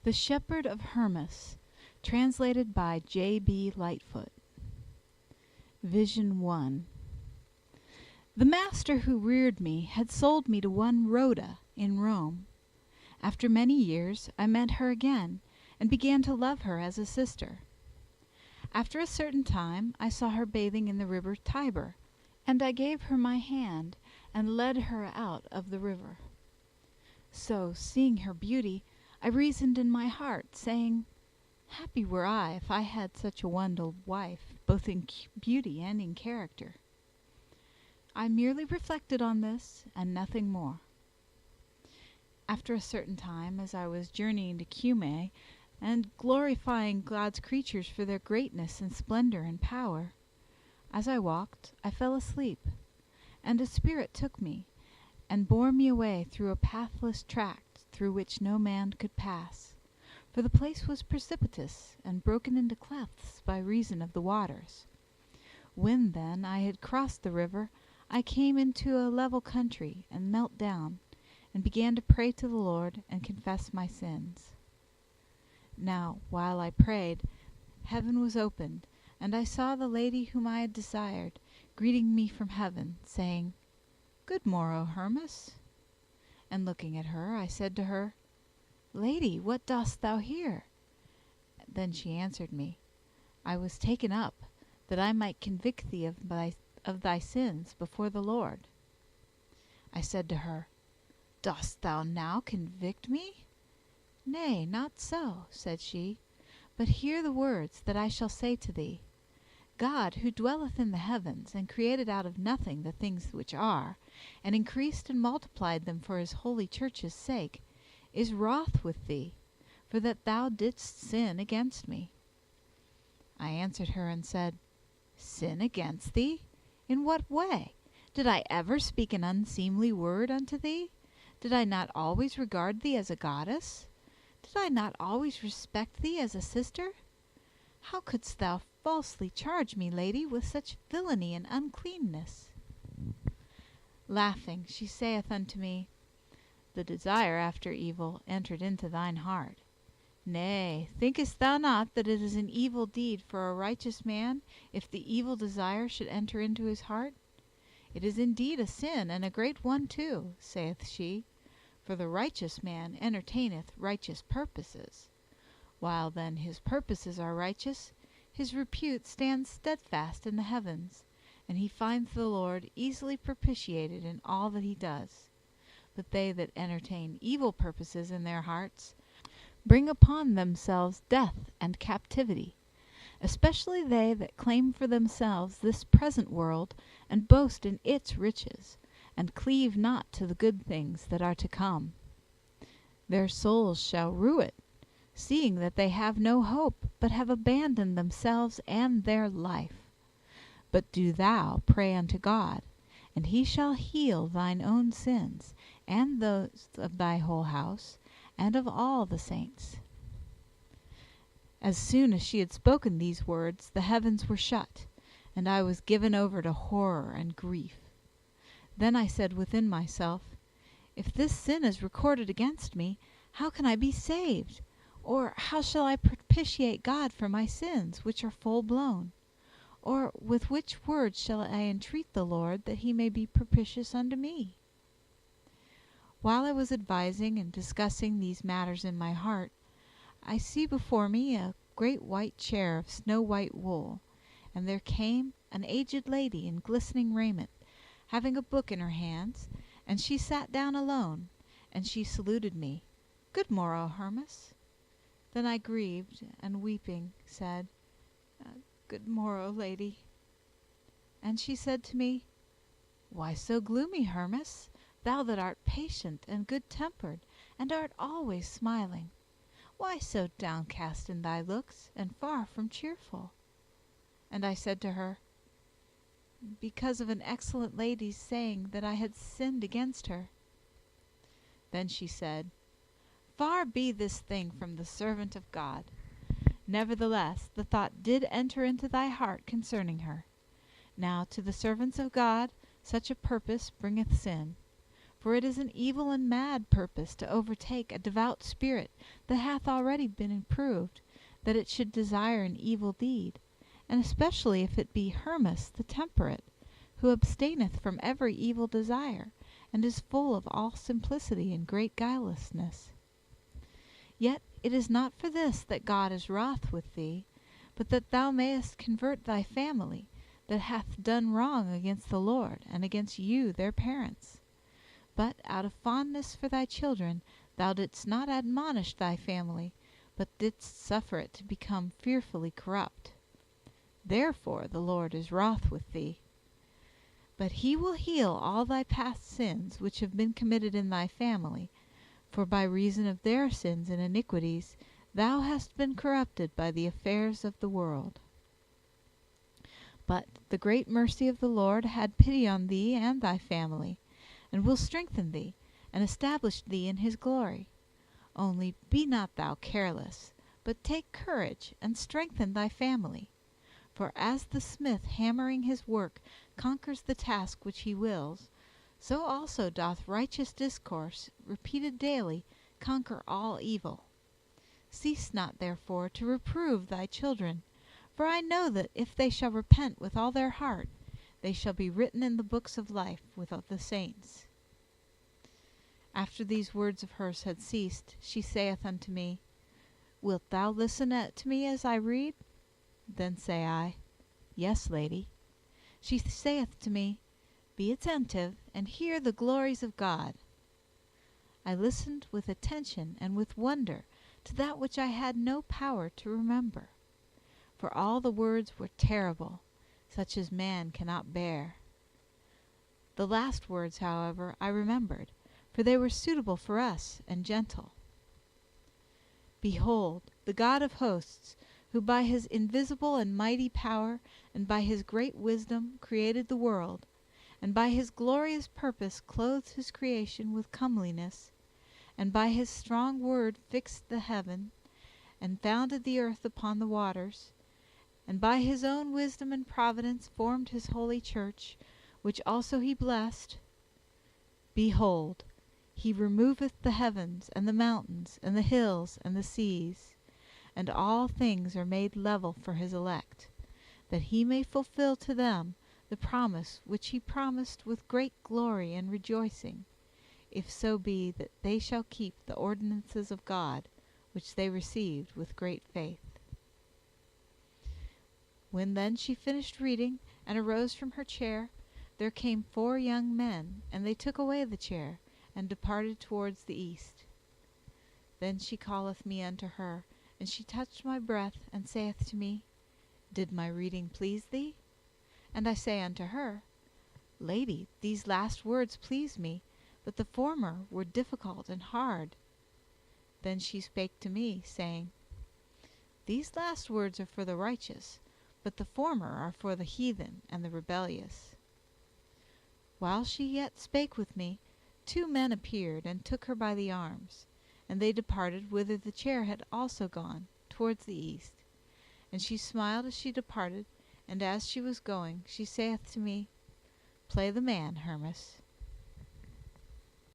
The Shepherd of Hermas, translated by J B Lightfoot. Vision 1. The master who reared me had sold me to one Rhoda in Rome. After many years I met her again, and began to love her as a sister. After a certain time I saw her bathing in the river Tiber, and I gave her my hand and led her out of the river. So, seeing her beauty, I reasoned in my heart, saying, "Happy were I if I had such a one to wife, both in beauty and in character." I merely reflected on this, and nothing more. After a certain time, as I was journeying to Cumae, and glorifying God's creatures for their greatness and splendor and power, as I walked, I fell asleep, and a spirit took me, and bore me away through a pathless tract through which no man could pass, for the place was precipitous and broken into clefts by reason of the waters. When, then, I had crossed the river, I came into a level country, and knelt down, and began to pray to the Lord and confess my sins. Now, while I prayed, heaven was opened, and I saw the lady whom I had desired, greeting me from heaven, saying, "Good morrow, Hermas." And looking at her, I said to her, "Lady, what dost thou here?" Then she answered me, "I was taken up, that I might convict thee of thy sins before the Lord." I said to her, "Dost thou now convict me?" "Nay, not so," said she, "but hear the words that I shall say to thee. God, who dwelleth in the heavens, and created out of nothing the things which are, and increased and multiplied them for his holy church's sake, is wroth with thee, for that thou didst sin against me." I answered her and said, "Sin against thee? In what way? Did I ever speak an unseemly word unto thee? Did I not always regard thee as a goddess? Did I not always respect thee as a sister? How couldst thou falsely charge me, lady, with such villainy and uncleanness?" Laughing, she saith unto me, "The desire after evil entered into thine heart. Nay, thinkest thou not that it is an evil deed for a righteous man if the evil desire should enter into his heart? It is indeed a sin, and a great one too," saith she, "for the righteous man entertaineth righteous purposes. While then his purposes are righteous, his repute stands steadfast in the heavens, and he finds the Lord easily propitiated in all that he does. But they that entertain evil purposes in their hearts bring upon themselves death and captivity, especially they that claim for themselves this present world, and boast in its riches, and cleave not to the good things that are to come. Their souls shall rue it, seeing that they have no hope, but have abandoned themselves and their life. But do thou pray unto God, and he shall heal thine own sins, and those of thy whole house, and of all the saints." As soon as she had spoken these words, the heavens were shut, and I was given over to horror and grief. Then I said within myself, "If this sin is recorded against me, how can I be saved? Or how shall I propitiate God for my sins, which are full blown? Or with which words shall I entreat the Lord that he may be propitious unto me?" While I was advising and discussing these matters in my heart, I see before me a great white chair of snow-white wool, and there came an aged lady in glistening raiment, having a book in her hands, and she sat down alone, and she saluted me, "Good morrow, Hermas." Then I grieved, and weeping said, "Good morrow, lady." And she said to me, "Why so gloomy, Hermas, thou that art patient and good-tempered, and art always smiling? Why so downcast in thy looks, and far from cheerful?" And I said to her, "Because of an excellent lady's saying that I had sinned against her." Then she said, "Far be this thing from the servant of God. Nevertheless, the thought did enter into thy heart concerning her. Now to the servants of God such a purpose bringeth sin. For it is an evil and mad purpose to overtake a devout spirit that hath already been improved, that it should desire an evil deed, and especially if it be Hermas the temperate, who abstaineth from every evil desire, and is full of all simplicity and great guilelessness. Yet it is not for this that God is wroth with thee, but that thou mayest convert thy family, that hath done wrong against the Lord, and against you their parents. But out of fondness for thy children thou didst not admonish thy family, but didst suffer it to become fearfully corrupt. Therefore the Lord is wroth with thee. But he will heal all thy past sins which have been committed in thy family, for by reason of their sins and iniquities thou hast been corrupted by the affairs of the world. But the great mercy of the Lord had pity on thee and thy family, and will strengthen thee, and establish thee in his glory. Only be not thou careless, but take courage, and strengthen thy family. For as the smith hammering his work conquers the task which he wills, so also doth righteous discourse, repeated daily, conquer all evil. Cease not, therefore, to reprove thy children, for I know that if they shall repent with all their heart, they shall be written in the books of life with the saints. After these words of hers had ceased, she saith unto me, Wilt thou listen to me as I read? Then say I, Yes, lady. She saith to me, Be attentive, and hear the glories of God. I listened with attention and with wonder to that which I had no power to remember, for all the words were terrible, such as man cannot bear. The last words, however, I remembered, for they were suitable for us and gentle. Behold, the God of hosts, who by his invisible and mighty power, and by his great wisdom, created the world, and by his glorious purpose clothed his creation with comeliness, and by his strong word fixed the heaven, and founded the earth upon the waters, and by his own wisdom and providence formed his holy church, which also he blessed. Behold, he removeth the heavens, and the mountains, and the hills, and the seas, and all things are made level for his elect, that he may fulfill to them the promise which he promised with great glory and rejoicing, if so be that they shall keep the ordinances of God, which they received with great faith. When then she finished reading, and arose from her chair, there came 4 young men, and they took away the chair, and departed towards the east. Then she calleth me unto her, and she touched my breath, and saith to me, Did my reading please thee? And I say unto her, Lady, these last words please me, but the former were difficult and hard. Then she spake to me, saying, These last words are for the righteous, but the former are for the heathen and the rebellious. While she yet spake with me, 2 men appeared, and took her by the arms, and they departed whither the chair had also gone, towards the east. And she smiled as she departed, and as she was going, she saith to me, Play the man, Hermas.